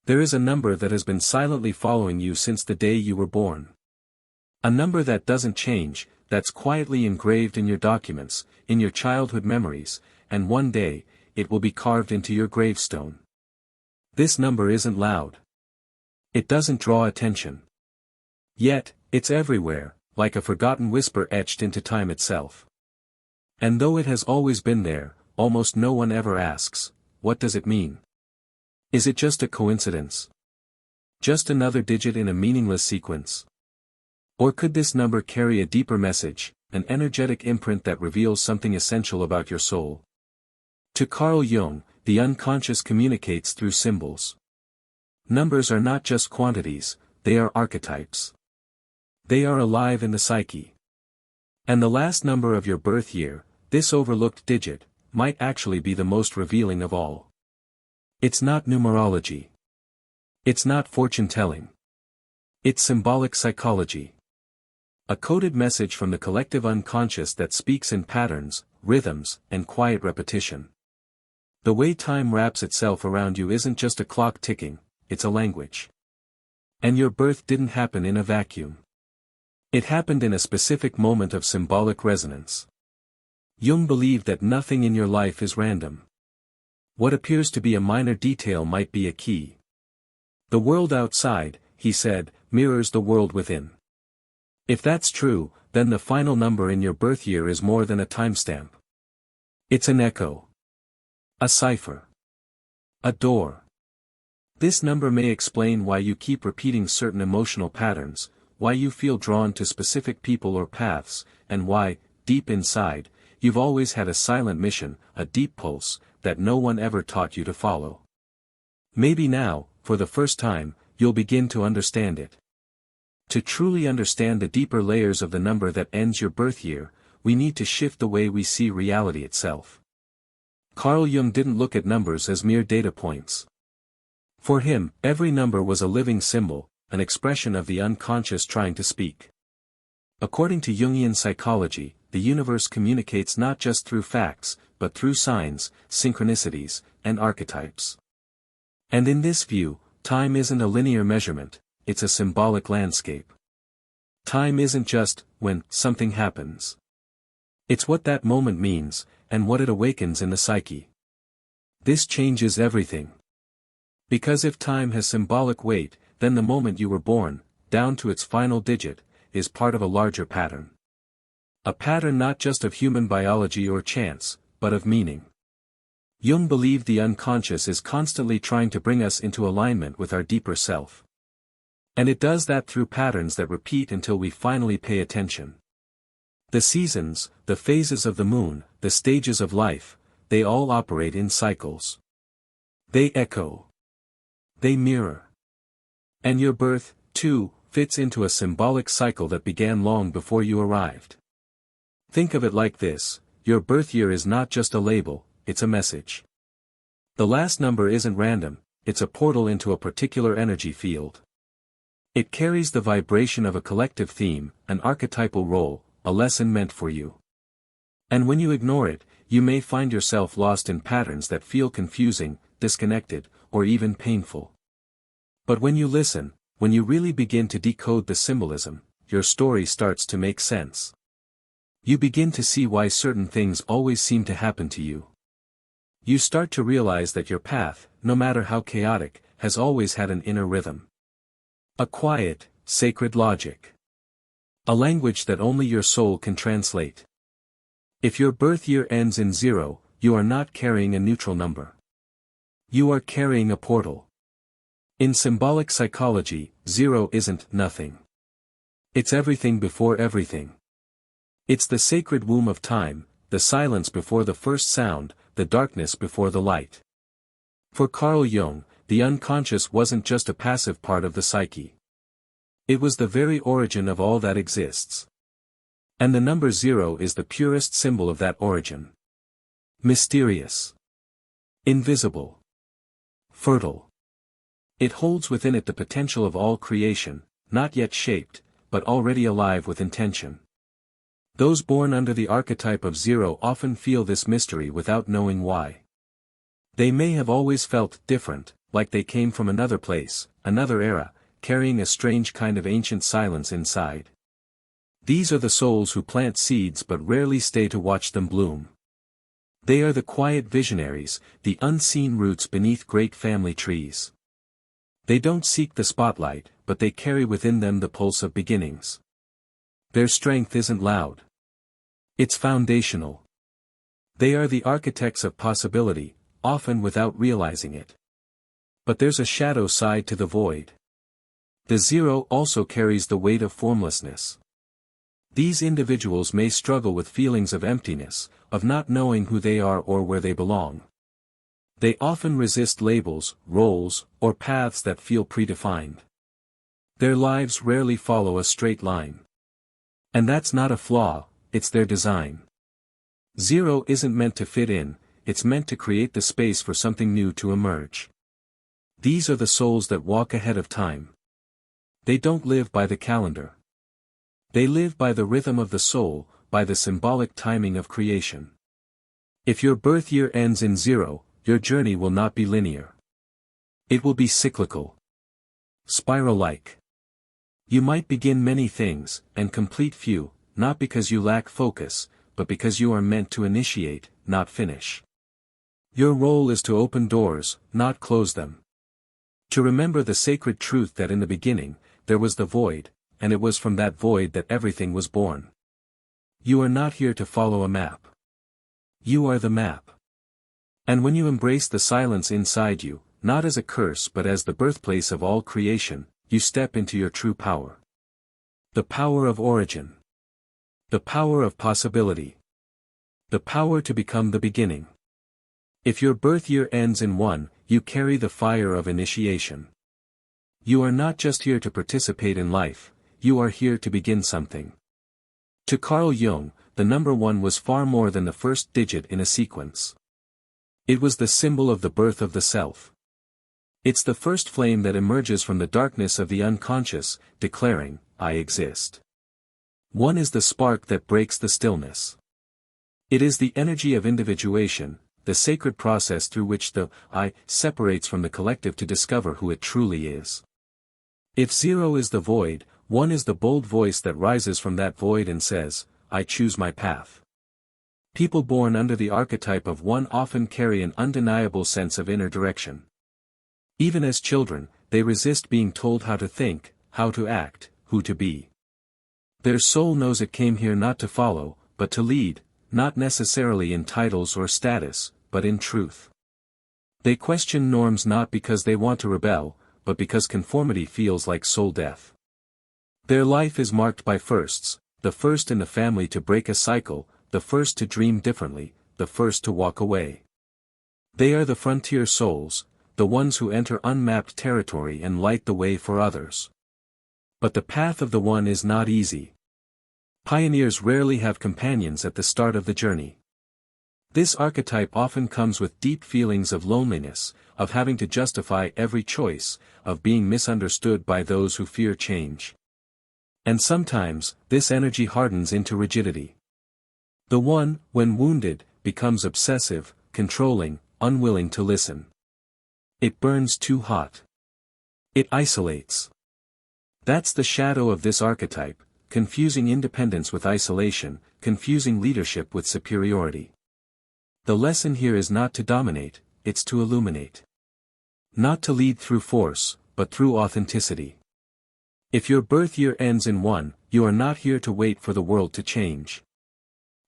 There is a number that has been silently following you since the day you were born. A number that doesn't change, that's quietly engraved in your documents, in your childhood memories, and one day, it will be carved into your gravestone. This number isn't loud. It doesn't draw attention. Yet, it's everywhere, like a forgotten whisper etched into time itself. And though it has always been there, almost no one ever asks, what does it mean? Is it just a coincidence? Just another digit in a meaningless sequence? Or could this number carry a deeper message, an energetic imprint that reveals something essential about your soul? To Carl Jung, the unconscious communicates through symbols. Numbers are not just quantities, they are archetypes. They are alive in the psyche. And the last number of your birth year, this overlooked digit, might actually be the most revealing of all. It's not numerology. It's not fortune-telling. It's symbolic psychology. A coded message from the collective unconscious that speaks in patterns, rhythms, and quiet repetition. The way time wraps itself around you isn't just a clock ticking, it's a language. And your birth didn't happen in a vacuum. It happened in a specific moment of symbolic resonance. Jung believed that nothing in your life is random. What appears to be a minor detail might be a key. The world outside, he said, mirrors the world within. If that's true, then the final number in your birth year is more than a timestamp. It's an echo. A cipher. A door. This number may explain why you keep repeating certain emotional patterns, why you feel drawn to specific people or paths, and why, deep inside, you've always had a silent mission, a deep pulse, that no one ever taught you to follow. Maybe now, for the first time, you'll begin to understand it. To truly understand the deeper layers of the number that ends your birth year, we need to shift the way we see reality itself. Carl Jung didn't look at numbers as mere data points. For him, every number was a living symbol, an expression of the unconscious trying to speak. According to Jungian psychology, the universe communicates not just through facts, but through signs, synchronicities, and archetypes. And in this view, time isn't a linear measurement, it's a symbolic landscape. Time isn't just when something happens. It's what that moment means, and what it awakens in the psyche. This changes everything. Because if time has symbolic weight, then the moment you were born, down to its final digit, is part of a larger pattern. A pattern not just of human biology or chance, but of meaning. Jung believed the unconscious is constantly trying to bring us into alignment with our deeper self. And it does that through patterns that repeat until we finally pay attention. The seasons, the phases of the moon, the stages of life, they all operate in cycles. They echo. They mirror. And your birth, too, fits into a symbolic cycle that began long before you arrived. Think of it like this, your birth year is not just a label, it's a message. The last number isn't random, it's a portal into a particular energy field. It carries the vibration of a collective theme, an archetypal role, a lesson meant for you. And when you ignore it, you may find yourself lost in patterns that feel confusing, disconnected, or even painful. But when you listen, when you really begin to decode the symbolism, your story starts to make sense. You begin to see why certain things always seem to happen to you. You start to realize that your path, no matter how chaotic, has always had an inner rhythm. A quiet, sacred logic. A language that only your soul can translate. If your birth year ends in 0, you are not carrying a neutral number. You are carrying a portal. In symbolic psychology, 0 isn't nothing. It's everything before everything. It's the sacred womb of time, the silence before the first sound, the darkness before the light. For Carl Jung, the unconscious wasn't just a passive part of the psyche. It was the very origin of all that exists. And the number 0 is the purest symbol of that origin. Mysterious. Invisible. Fertile. It holds within it the potential of all creation, not yet shaped, but already alive with intention. Those born under the archetype of 0 often feel this mystery without knowing why. They may have always felt different, like they came from another place, another era, carrying a strange kind of ancient silence inside. These are the souls who plant seeds but rarely stay to watch them bloom. They are the quiet visionaries, the unseen roots beneath great family trees. They don't seek the spotlight, but they carry within them the pulse of beginnings. Their strength isn't loud. It's foundational. They are the architects of possibility, often without realizing it. But there's a shadow side to the void. The zero also carries the weight of formlessness. These individuals may struggle with feelings of emptiness, of not knowing who they are or where they belong. They often resist labels, roles, or paths that feel predefined. Their lives rarely follow a straight line. And that's not a flaw, it's their design. Zero isn't meant to fit in, it's meant to create the space for something new to emerge. These are the souls that walk ahead of time. They don't live by the calendar. They live by the rhythm of the soul, by the symbolic timing of creation. If your birth year ends in 0, your journey will not be linear. It will be cyclical. Spiral-like. You might begin many things, and complete few, not because you lack focus, but because you are meant to initiate, not finish. Your role is to open doors, not close them. To remember the sacred truth that in the beginning, there was the void, and it was from that void that everything was born. You are not here to follow a map. You are the map. And when you embrace the silence inside you, not as a curse but as the birthplace of all creation, you step into your true power. The power of origin. The power of possibility. The power to become the beginning. If your birth year ends in 1, you carry the fire of initiation. You are not just here to participate in life, you are here to begin something. To Carl Jung, the number 1 was far more than the first digit in a sequence. It was the symbol of the birth of the self. It's the first flame that emerges from the darkness of the unconscious, declaring, I exist. 1 is the spark that breaks the stillness. It is the energy of individuation, the sacred process through which the I separates from the collective to discover who it truly is. If 0 is the void, 1 is the bold voice that rises from that void and says, I choose my path. People born under the archetype of 1 often carry an undeniable sense of inner direction. Even as children, they resist being told how to think, how to act, who to be. Their soul knows it came here not to follow, but to lead, not necessarily in titles or status, but in truth. They question norms not because they want to rebel, but because conformity feels like soul death. Their life is marked by firsts, the first in the family to break a cycle, the first to dream differently, the first to walk away. They are the frontier souls, the ones who enter unmapped territory and light the way for others. But the path of the 1 is not easy. Pioneers rarely have companions at the start of the journey. This archetype often comes with deep feelings of loneliness, of having to justify every choice, of being misunderstood by those who fear change. And sometimes, this energy hardens into rigidity. The 1, when wounded, becomes obsessive, controlling, unwilling to listen. It burns too hot. It isolates. That's the shadow of this archetype, confusing independence with isolation, confusing leadership with superiority. The lesson here is not to dominate, it's to illuminate. Not to lead through force, but through authenticity. If your birth year ends in 1, you are not here to wait for the world to change.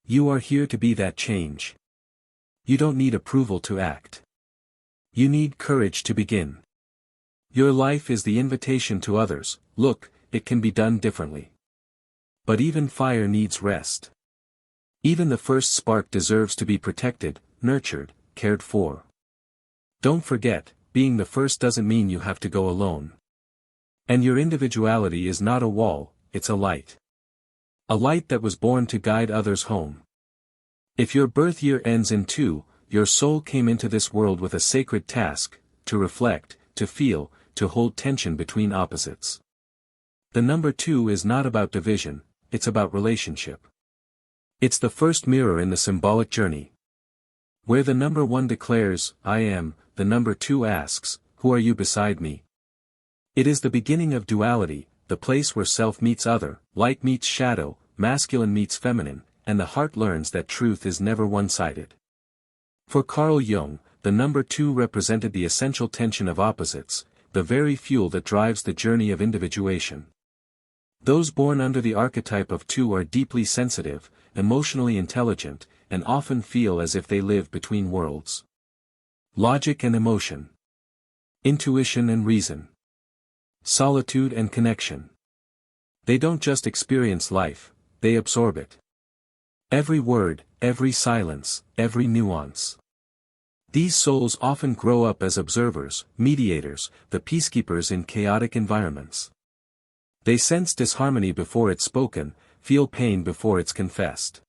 You are here to be that change. You don't need approval to act. You need courage to begin. Your life is the invitation to others, look, it can be done differently. But even fire needs rest. Even the first spark deserves to be protected, nurtured, cared for. Don't forget, being the first doesn't mean you have to go alone. And your individuality is not a wall, it's a light. A light that was born to guide others home. If your birth year ends in 2, your soul came into this world with a sacred task, to reflect, to feel, to hold tension between opposites. The number 2 is not about division, it's about relationship. It's the first mirror in the symbolic journey. Where the number 1 declares, I am, the number 2 asks, who are you beside me? It is the beginning of duality, the place where self meets other, light meets shadow, masculine meets feminine, and the heart learns that truth is never one-sided. For Carl Jung, the number 2 represented the essential tension of opposites, the very fuel that drives the journey of individuation. Those born under the archetype of 2 are deeply sensitive, emotionally intelligent, and often feel as if they live between worlds. Logic and emotion. Intuition and reason. Solitude and connection. They don't just experience life, they absorb it. Every word, every silence, every nuance. These souls often grow up as observers, mediators, the peacekeepers in chaotic environments. They sense disharmony before it's spoken, feel pain before it's confessed.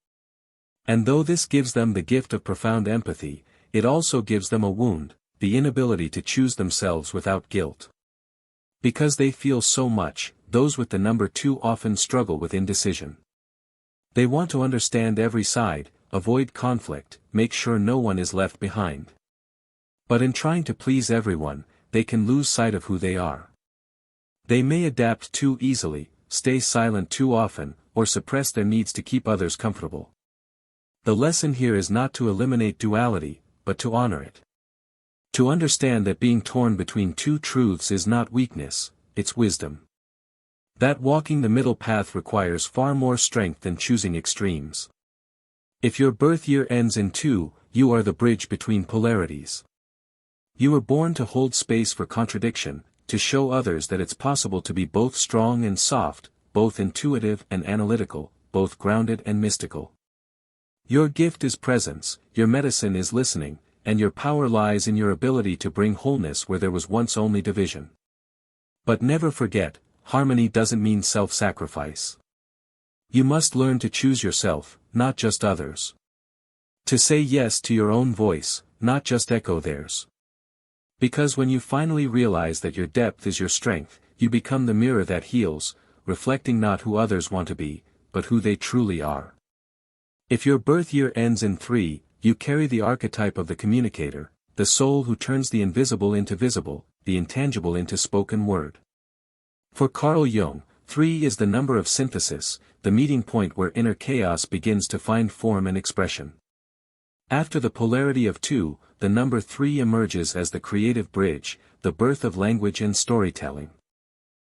And though this gives them the gift of profound empathy, it also gives them a wound, the inability to choose themselves without guilt. Because they feel so much, those with the number 2 often struggle with indecision. They want to understand every side, avoid conflict, make sure no one is left behind. But in trying to please everyone, they can lose sight of who they are. They may adapt too easily, stay silent too often, or suppress their needs to keep others comfortable. The lesson here is not to eliminate duality, but to honor it. To understand that being torn between 2 truths is not weakness, it's wisdom. That walking the middle path requires far more strength than choosing extremes. If your birth year ends in 2, you are the bridge between polarities. You were born to hold space for contradiction, to show others that it's possible to be both strong and soft, both intuitive and analytical, both grounded and mystical. Your gift is presence, your medicine is listening, and your power lies in your ability to bring wholeness where there was once only division. But never forget, harmony doesn't mean self-sacrifice. You must learn to choose yourself, not just others. To say yes to your own voice, not just echo theirs. Because when you finally realize that your depth is your strength, you become the mirror that heals, reflecting not who others want to be, but who they truly are. If your birth year ends in 3, you carry the archetype of the communicator, the soul who turns the invisible into visible, the intangible into spoken word. For Carl Jung, 3 is the number of synthesis, the meeting point where inner chaos begins to find form and expression. After the polarity of 2, the number 3 emerges as the creative bridge, the birth of language and storytelling.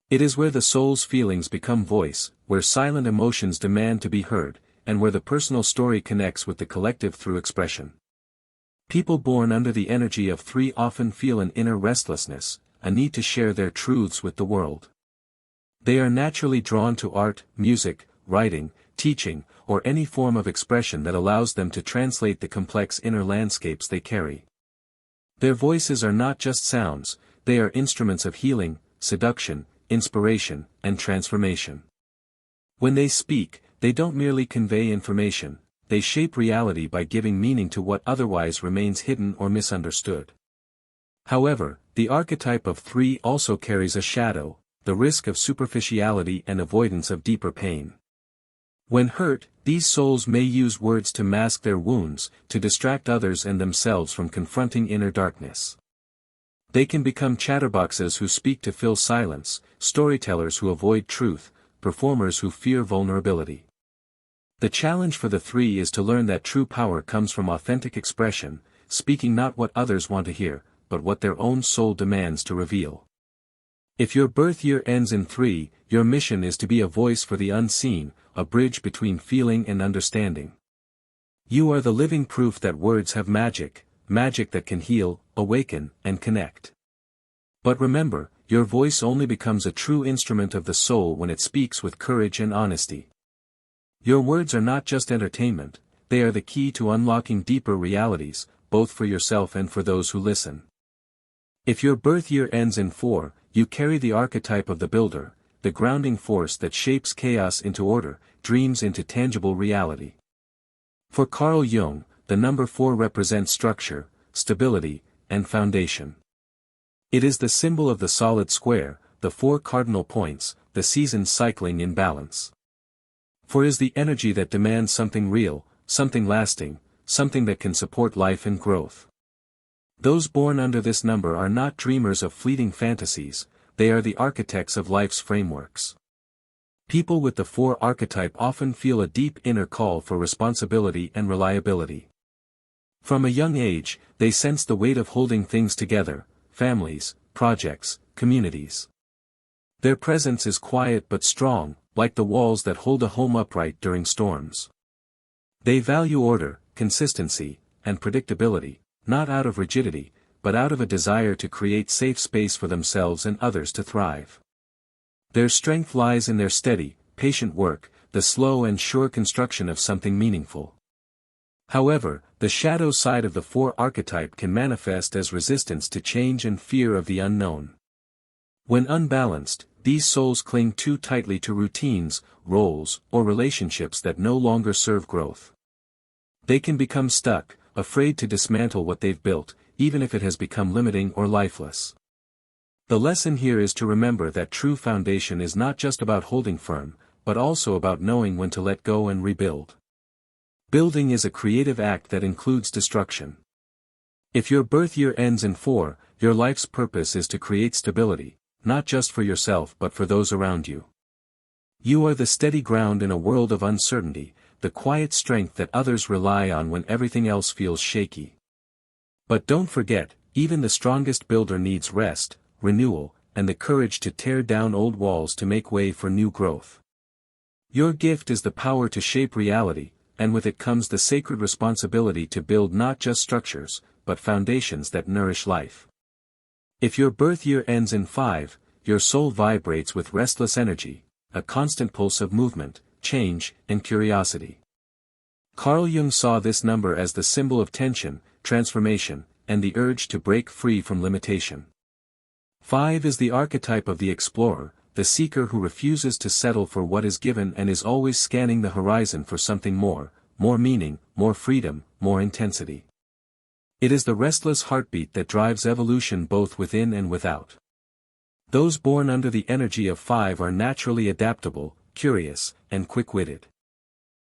It is where the soul's feelings become voice, where silent emotions demand to be heard, and where the personal story connects with the collective through expression. People born under the energy of 3 often feel an inner restlessness, a need to share their truths with the world. They are naturally drawn to art, music, writing, teaching, or any form of expression that allows them to translate the complex inner landscapes they carry. Their voices are not just sounds, they are instruments of healing, seduction, inspiration, and transformation. When they speak, they don't merely convey information, they shape reality by giving meaning to what otherwise remains hidden or misunderstood. However, the archetype of 3 also carries a shadow, the risk of superficiality and avoidance of deeper pain. When hurt, these souls may use words to mask their wounds, to distract others and themselves from confronting inner darkness. They can become chatterboxes who speak to fill silence, storytellers who avoid truth, performers who fear vulnerability. The challenge for the 3 is to learn that true power comes from authentic expression, speaking not what others want to hear, but what their own soul demands to reveal. If your birth year ends in 3, your mission is to be a voice for the unseen, a bridge between feeling and understanding. You are the living proof that words have magic, magic that can heal, awaken, and connect. But remember, your voice only becomes a true instrument of the soul when it speaks with courage and honesty. Your words are not just entertainment, they are the key to unlocking deeper realities, both for yourself and for those who listen. If your birth year ends in 4, you carry the archetype of the builder, the grounding force that shapes chaos into order, dreams into tangible reality. For Carl Jung, the number 4 represents structure, stability, and foundation. It is the symbol of the solid square, the 4 cardinal points, the seasons cycling in balance. 4 is the energy that demands something real, something lasting, something that can support life and growth. Those born under this number are not dreamers of fleeting fantasies, they are the architects of life's frameworks. People with the 4 archetype often feel a deep inner call for responsibility and reliability. From a young age, they sense the weight of holding things together, families, projects, communities. Their presence is quiet but strong, like the walls that hold a home upright during storms. They value order, consistency, and predictability, not out of rigidity, but out of a desire to create safe space for themselves and others to thrive. Their strength lies in their steady, patient work, the slow and sure construction of something meaningful. However, the shadow side of the 4 archetype can manifest as resistance to change and fear of the unknown. When unbalanced, these souls cling too tightly to routines, roles, or relationships that no longer serve growth. They can become stuck, afraid to dismantle what they've built, even if it has become limiting or lifeless. The lesson here is to remember that true foundation is not just about holding firm, but also about knowing when to let go and rebuild. Building is a creative act that includes destruction. If your birth year ends in 4, your life's purpose is to create stability, not just for yourself but for those around you. You are the steady ground in a world of uncertainty, the quiet strength that others rely on when everything else feels shaky. But don't forget, even the strongest builder needs rest, renewal, and the courage to tear down old walls to make way for new growth. Your gift is the power to shape reality, and with it comes the sacred responsibility to build not just structures, but foundations that nourish life. If your birth year ends in 5, your soul vibrates with restless energy, a constant pulse of movement, change, and curiosity. Carl Jung saw this number as the symbol of tension, transformation, and the urge to break free from limitation. 5 is the archetype of the explorer, the seeker who refuses to settle for what is given and is always scanning the horizon for something more meaning, more freedom, more intensity. It is the restless heartbeat that drives evolution both within and without. Those born under the energy of 5 are naturally adaptable, curious, and quick-witted.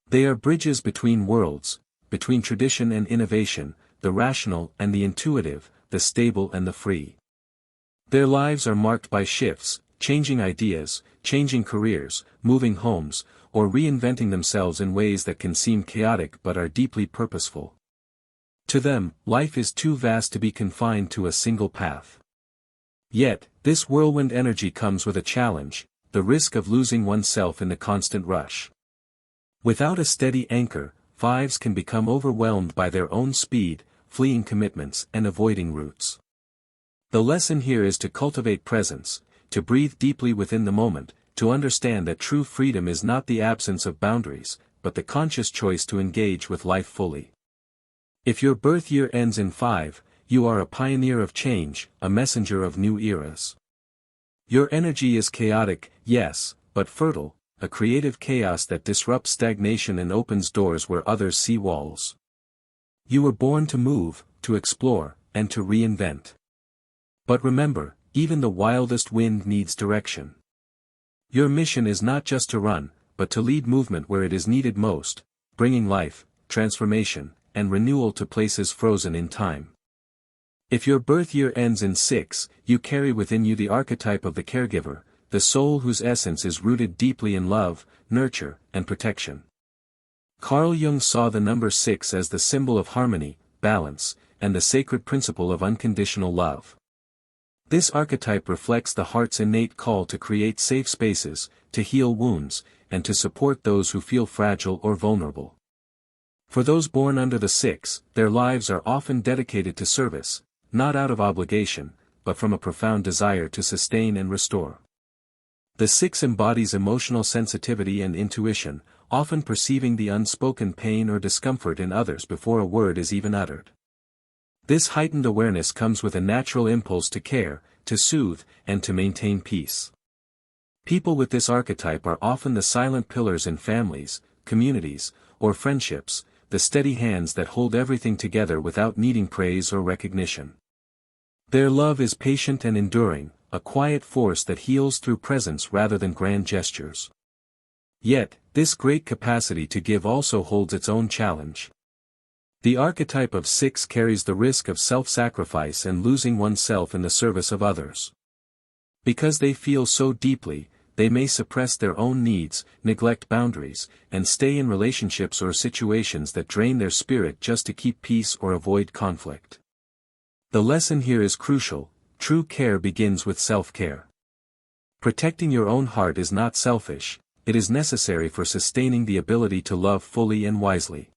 They are bridges between worlds, between tradition and innovation, the rational and the intuitive, the stable and the free. Their lives are marked by shifts, changing ideas, changing careers, moving homes, or reinventing themselves in ways that can seem chaotic but are deeply purposeful. To them, life is too vast to be confined to a single path. Yet, this whirlwind energy comes with a challenge, the risk of losing oneself in the constant rush. Without a steady anchor, 5s can become overwhelmed by their own speed, fleeing commitments and avoiding roots. The lesson here is to cultivate presence, to breathe deeply within the moment, to understand that true freedom is not the absence of boundaries, but the conscious choice to engage with life fully. If your birth year ends in 5, you are a pioneer of change, a messenger of new eras. Your energy is chaotic, yes, but fertile, a creative chaos that disrupts stagnation and opens doors where others see walls. You were born to move, to explore, and to reinvent. But remember, even the wildest wind needs direction. Your mission is not just to run, but to lead movement where it is needed most, bringing life, transformation, and renewal to places frozen in time. If your birth year ends in 6, you carry within you the archetype of the caregiver, the soul whose essence is rooted deeply in love, nurture, and protection. Carl Jung saw the number 6 as the symbol of harmony, balance, and the sacred principle of unconditional love. This archetype reflects the heart's innate call to create safe spaces, to heal wounds, and to support those who feel fragile or vulnerable. For those born under the 6, their lives are often dedicated to service, not out of obligation, but from a profound desire to sustain and restore. The 6 embodies emotional sensitivity and intuition, often perceiving the unspoken pain or discomfort in others before a word is even uttered. This heightened awareness comes with a natural impulse to care, to soothe, and to maintain peace. People with this archetype are often the silent pillars in families, communities, or friendships, the steady hands that hold everything together without needing praise or recognition. Their love is patient and enduring, a quiet force that heals through presence rather than grand gestures. Yet, this great capacity to give also holds its own challenge. The archetype of 6 carries the risk of self-sacrifice and losing oneself in the service of others. Because they feel so deeply, they may suppress their own needs, neglect boundaries, and stay in relationships or situations that drain their spirit just to keep peace or avoid conflict. The lesson here is crucial: true care begins with self-care. Protecting your own heart is not selfish, it is necessary for sustaining the ability to love fully and wisely.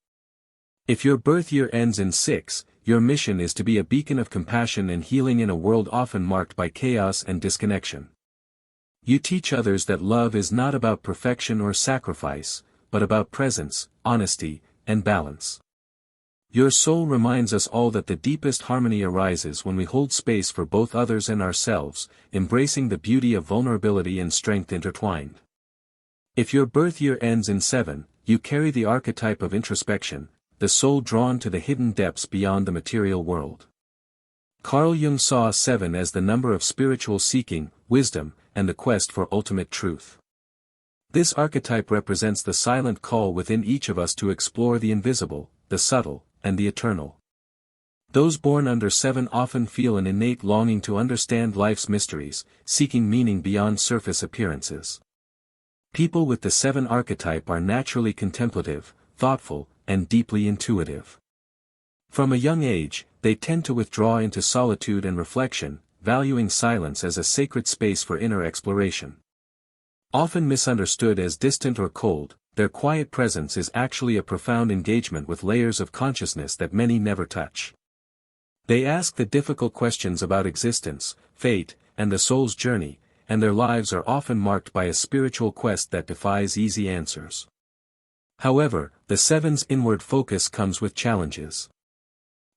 If your birth year ends in 6, your mission is to be a beacon of compassion and healing in a world often marked by chaos and disconnection. You teach others that love is not about perfection or sacrifice, but about presence, honesty, and balance. Your soul reminds us all that the deepest harmony arises when we hold space for both others and ourselves, embracing the beauty of vulnerability and strength intertwined. If your birth year ends in 7, you carry the archetype of introspection, the soul drawn to the hidden depths beyond the material world. Carl Jung saw 7 as the number of spiritual seeking, wisdom, and the quest for ultimate truth. This archetype represents the silent call within each of us to explore the invisible, the subtle, and the eternal. Those born under 7 often feel an innate longing to understand life's mysteries, seeking meaning beyond surface appearances. People with the 7 archetype are naturally contemplative, thoughtful, and deeply intuitive. From a young age, they tend to withdraw into solitude and reflection, valuing silence as a sacred space for inner exploration. Often misunderstood as distant or cold, their quiet presence is actually a profound engagement with layers of consciousness that many never touch. They ask the difficult questions about existence, fate, and the soul's journey, and their lives are often marked by a spiritual quest that defies easy answers. However, the 7's inward focus comes with challenges.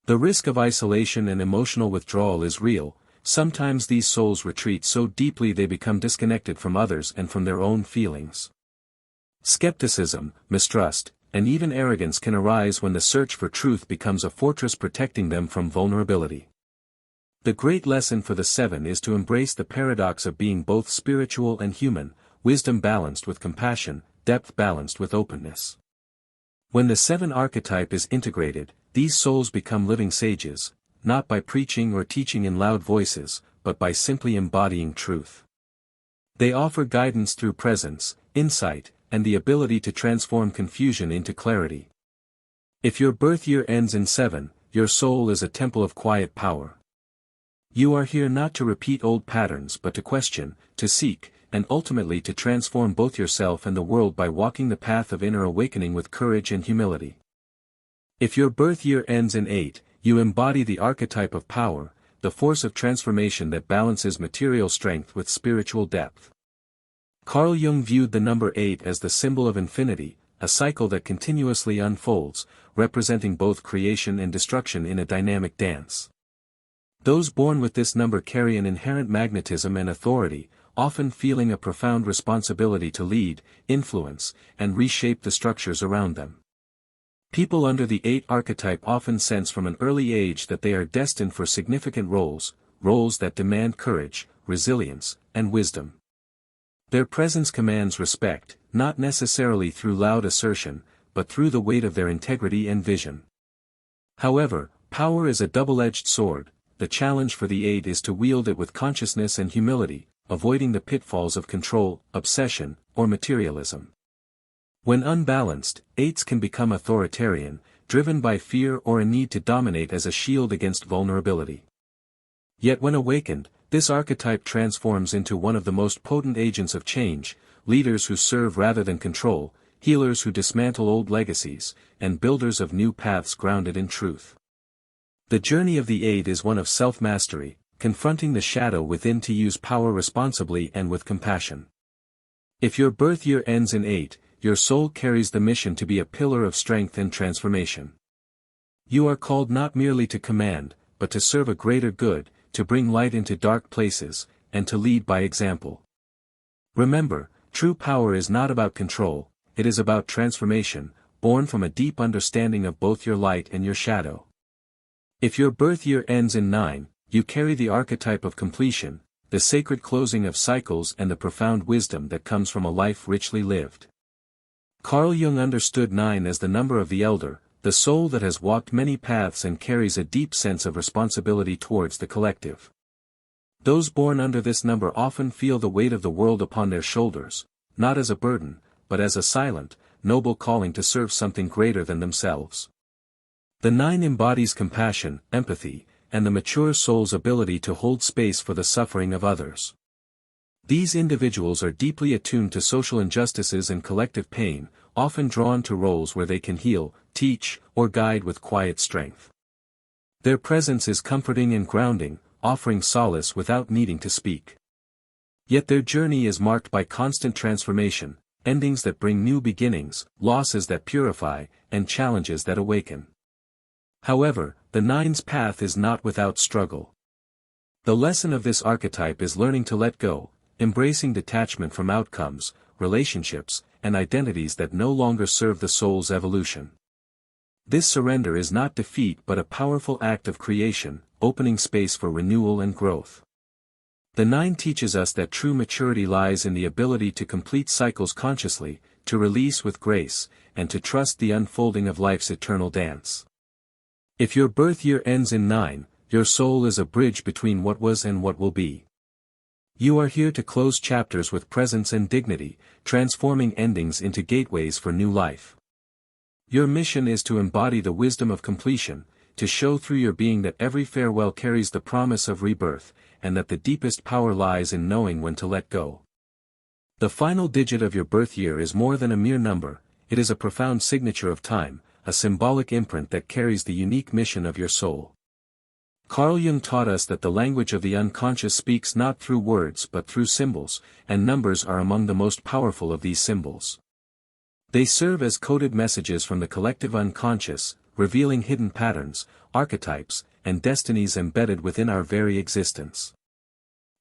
The risk of isolation and emotional withdrawal is real. Sometimes these souls retreat so deeply they become disconnected from others and from their own feelings. Skepticism, mistrust, and even arrogance can arise when the search for truth becomes a fortress protecting them from vulnerability. The great lesson for the 7 is to embrace the paradox of being both spiritual and human, wisdom balanced with compassion, depth balanced with openness. When the 7 archetype is integrated, these souls become living sages, not by preaching or teaching in loud voices, but by simply embodying truth. They offer guidance through presence, insight, and the ability to transform confusion into clarity. If your birth year ends in 7, your soul is a temple of quiet power. You are here not to repeat old patterns but to question, to seek, and ultimately to transform both yourself and the world by walking the path of inner awakening with courage and humility. If your birth year ends in 8, you embody the archetype of power, the force of transformation that balances material strength with spiritual depth. Carl Jung viewed the number 8 as the symbol of infinity, a cycle that continuously unfolds, representing both creation and destruction in a dynamic dance. Those born with this number carry an inherent magnetism and authority, often feeling a profound responsibility to lead, influence, and reshape the structures around them. People under the 8 archetype often sense from an early age that they are destined for significant roles that demand courage, resilience, and wisdom. Their presence commands respect, not necessarily through loud assertion, but through the weight of their integrity and vision. However, power is a double-edged sword. The challenge for the 8 is to wield it with consciousness and humility, avoiding the pitfalls of control, obsession, or materialism. When unbalanced, 8s can become authoritarian, driven by fear or a need to dominate as a shield against vulnerability. Yet when awakened, this archetype transforms into one of the most potent agents of change, leaders who serve rather than control, healers who dismantle old legacies, and builders of new paths grounded in truth. The journey of the 8 is one of self-mastery, confronting the shadow within to use power responsibly and with compassion. If your birth year ends in 8, your soul carries the mission to be a pillar of strength and transformation. You are called not merely to command, but to serve a greater good, to bring light into dark places, and to lead by example. Remember, true power is not about control, it is about transformation, born from a deep understanding of both your light and your shadow. If your birth year ends in 9, you carry the archetype of completion, the sacred closing of cycles and the profound wisdom that comes from a life richly lived. Carl Jung understood 9 as the number of the elder, the soul that has walked many paths and carries a deep sense of responsibility towards the collective. Those born under this number often feel the weight of the world upon their shoulders, not as a burden, but as a silent, noble calling to serve something greater than themselves. The 9 embodies compassion, empathy, and the mature soul's ability to hold space for the suffering of others. These individuals are deeply attuned to social injustices and collective pain, often drawn to roles where they can heal, teach, or guide with quiet strength. Their presence is comforting and grounding, offering solace without needing to speak. Yet their journey is marked by constant transformation, endings that bring new beginnings, losses that purify, and challenges that awaken. However, the 9's path is not without struggle. The lesson of this archetype is learning to let go, embracing detachment from outcomes, relationships, and identities that no longer serve the soul's evolution. This surrender is not defeat but a powerful act of creation, opening space for renewal and growth. The 9 teaches us that true maturity lies in the ability to complete cycles consciously, to release with grace, and to trust the unfolding of life's eternal dance. If your birth year ends in 9, your soul is a bridge between what was and what will be. You are here to close chapters with presence and dignity, transforming endings into gateways for new life. Your mission is to embody the wisdom of completion, to show through your being that every farewell carries the promise of rebirth, and that the deepest power lies in knowing when to let go. The final digit of your birth year is more than a mere number, it is a profound signature of time, a symbolic imprint that carries the unique mission of your soul. Carl Jung taught us that the language of the unconscious speaks not through words but through symbols, and numbers are among the most powerful of these symbols. They serve as coded messages from the collective unconscious, revealing hidden patterns, archetypes, and destinies embedded within our very existence.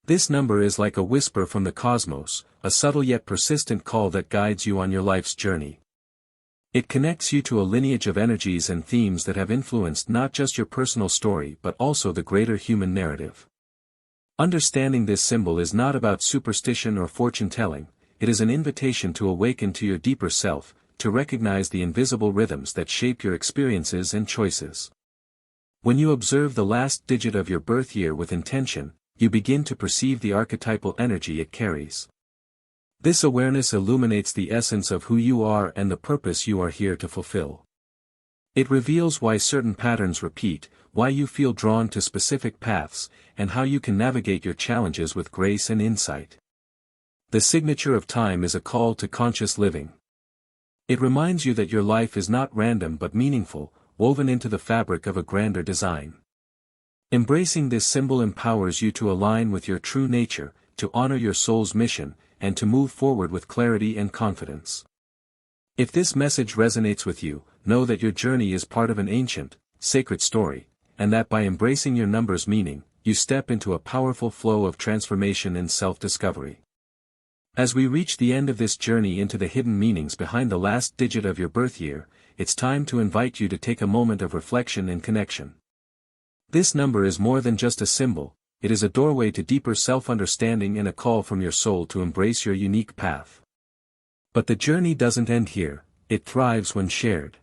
This number is like a whisper from the cosmos, a subtle yet persistent call that guides you on your life's journey. It connects you to a lineage of energies and themes that have influenced not just your personal story but also the greater human narrative. Understanding this symbol is not about superstition or fortune-telling, it is an invitation to awaken to your deeper self, to recognize the invisible rhythms that shape your experiences and choices. When you observe the last digit of your birth year with intention, you begin to perceive the archetypal energy it carries. This awareness illuminates the essence of who you are and the purpose you are here to fulfill. It reveals why certain patterns repeat, why you feel drawn to specific paths, and how you can navigate your challenges with grace and insight. The signature of time is a call to conscious living. It reminds you that your life is not random but meaningful, woven into the fabric of a grander design. Embracing this symbol empowers you to align with your true nature, to honor your soul's mission, and to move forward with clarity and confidence. If this message resonates with you, know that your journey is part of an ancient, sacred story, and that by embracing your number's meaning, you step into a powerful flow of transformation and self-discovery. As we reach the end of this journey into the hidden meanings behind the last digit of your birth year, it's time to invite you to take a moment of reflection and connection. This number is more than just a symbol, it is a doorway to deeper self-understanding and a call from your soul to embrace your unique path. But the journey doesn't end here, it thrives when shared.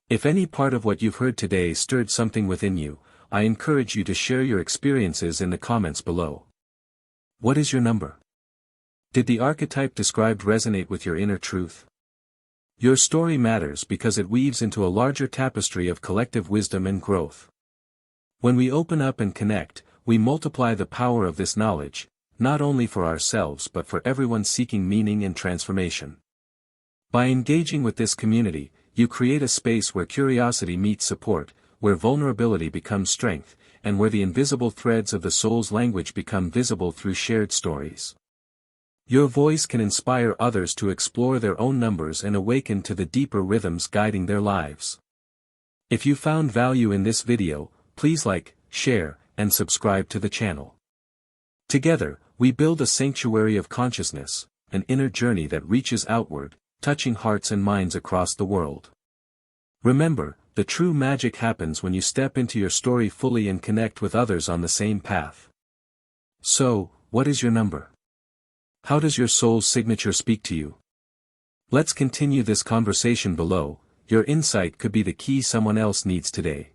If any part of what you've heard today stirred something within you, I encourage you to share your experiences in the comments below. What is your number? Did the archetype described resonate with your inner truth? Your story matters because it weaves into a larger tapestry of collective wisdom and growth. When we open up and connect, we multiply the power of this knowledge, not only for ourselves but for everyone seeking meaning and transformation. By engaging with this community, you create a space where curiosity meets support, where vulnerability becomes strength, and where the invisible threads of the soul's language become visible through shared stories. Your voice can inspire others to explore their own numbers and awaken to the deeper rhythms guiding their lives. If you found value in this video, please like, share, and subscribe to the channel. Together, we build a sanctuary of consciousness, an inner journey that reaches outward, touching hearts and minds across the world. Remember, the true magic happens when you step into your story fully and connect with others on the same path. So, what is your number? How does your soul's signature speak to you? Let's continue this conversation below. your insight could be the key someone else needs today.